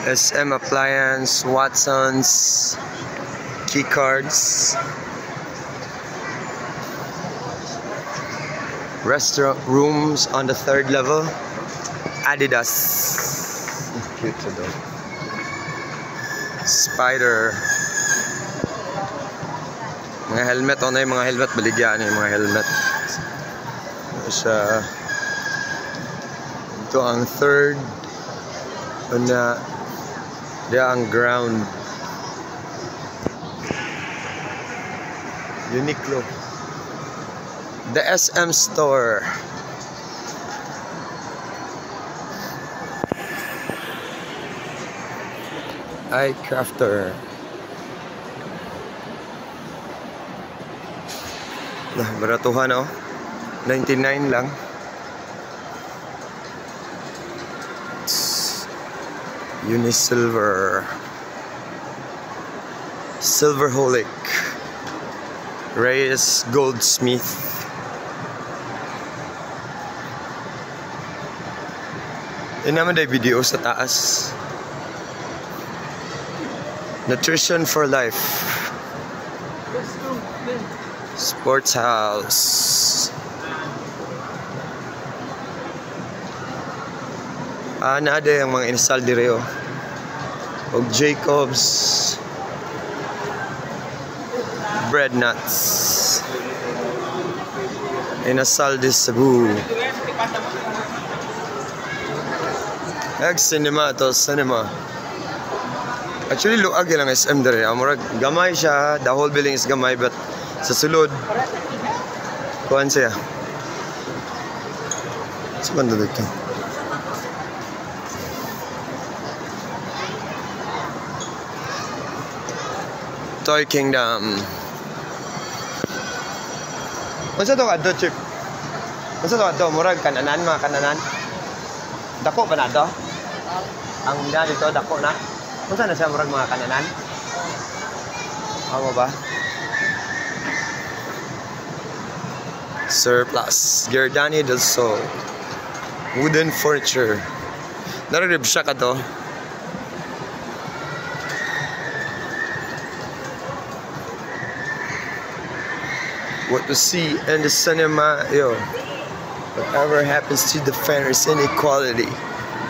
SM Appliance, Watson's, keycards, restaurant rooms on the 3rd level, Adidas, cute to do. Spider, mga helmet, o na yung mga helmet, baligyan yung mga helmet. Ito ang 3rd, na dia ang ground. Uniqlo, the SM store. iCrafter. Nah, baratuhan oh. 99 lang. Unisilver, Silverholic, Reyes Goldsmith. Yan naman day video sa taas. Nutrition for Life, Sports House. Naade ang mga install dire og Jacobs bread nuts inasal de Cebu. Cinema to cinema. Actually luag lang SM dire. Murag gamay siya, the whole building is gamay, but sa sulod kuan siya. Sa banda dito. Toy Kingdom. Unsa to kadto, Chip? Unsa to kadto? Murag kananan, mga kananan. Dako ba na to? Ang dyan dito, dako na. Unsa na siya murag mga kananan? Amo ba? Surplus, Giordani del Sol, wooden furniture. Nararib siya ka to. What we see in the cinema, whatever happens to the fans, inequality.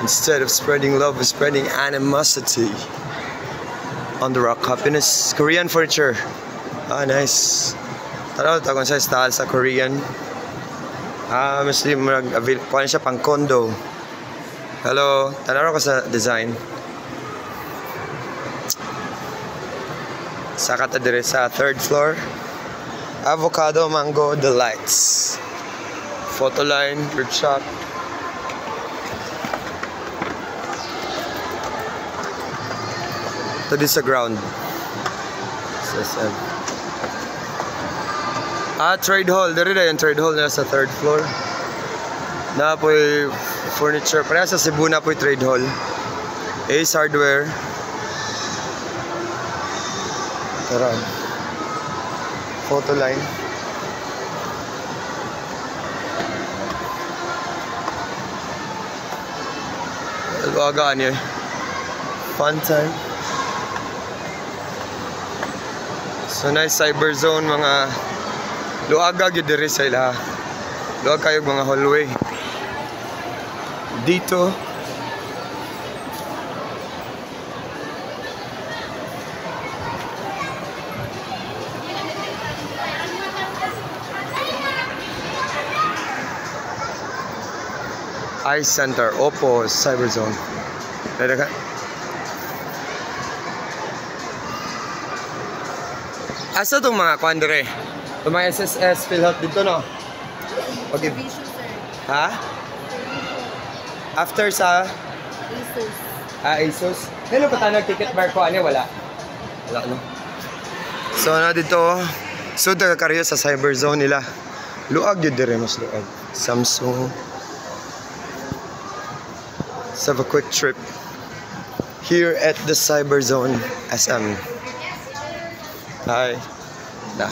Instead of spreading love, we're spreading animosity. On the Rock, happiness. Korean furniture. Nice. Tara, tagon sa style sa Korean. Mostly kuha siya pang condo. Hello, tanaro ko sa design. Sa kata dire sa 3rd floor. Avocado Mango Delights. Photo line, rib shop. Ito din sa ground. SM. Trade hall. Dari na yung trade hall na sa 3rd floor. Na po yung furniture. Parang sa Cebu na po yung trade hall. Ace Hardware. Tara. Photo line. Luagaan yun. Fun time. So nice cyber zone, mga luaga yun diri sa ila. Luag kayo mga hallway. Dito Ice Center, Oppo, Cyberzone. Dada ka? Asa itong mga kwandere? Itong mga SSS PhilHealth dito, no? Okay. Ha? After sa? ASUS. ASUS. Hello, patanag ticket bar ko. Ano, wala? Wala, no? So, dito. So, nagkakaryo sa Cyberzone nila. Luag yun dire, mas luag. Samsung. Let's have a quick trip here at the Cyberzone SM. Hi. Da.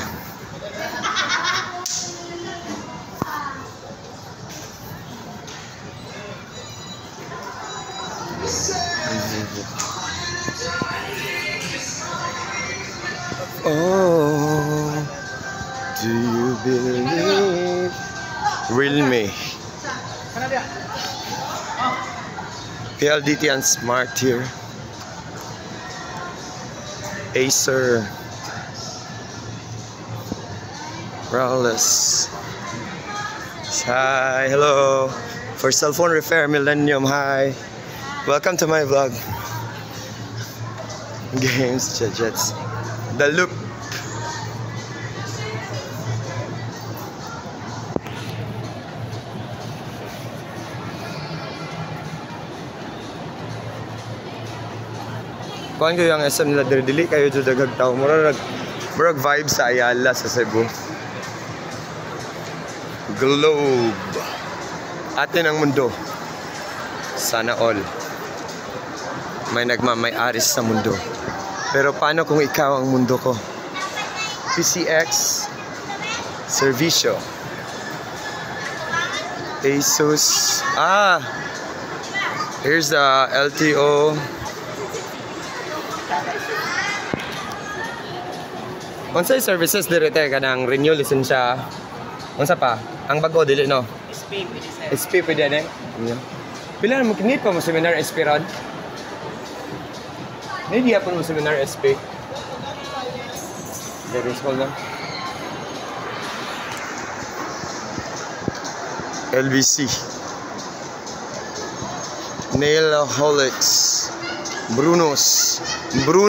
Oh, do you believe? Realme. PLDT and Smart here. Acer. Raules. Hi, hello. For cell phone repair, Millennium. Hi. Welcome to my vlog. Games, Jets. The Loop. Kuhan ko yung SM nila dili kayo dyan dagag tao. Murag vibe sa Ayala sa Cebu. Globe. Atin ang mundo. Sana all. May nagmamay-aris sa mundo. Pero paano kung ikaw ang mundo ko? PCX Servicio. Asus. Here's the LTO. Unsay services direte kanang renew lisensya. Unsa pa? Ang bago dili no. SP pwede na. Pila na mo kinit pa mo seminar SP rod? Hindi pa mo seminar SP. Very small na. LBC. Nailholics. Bruno.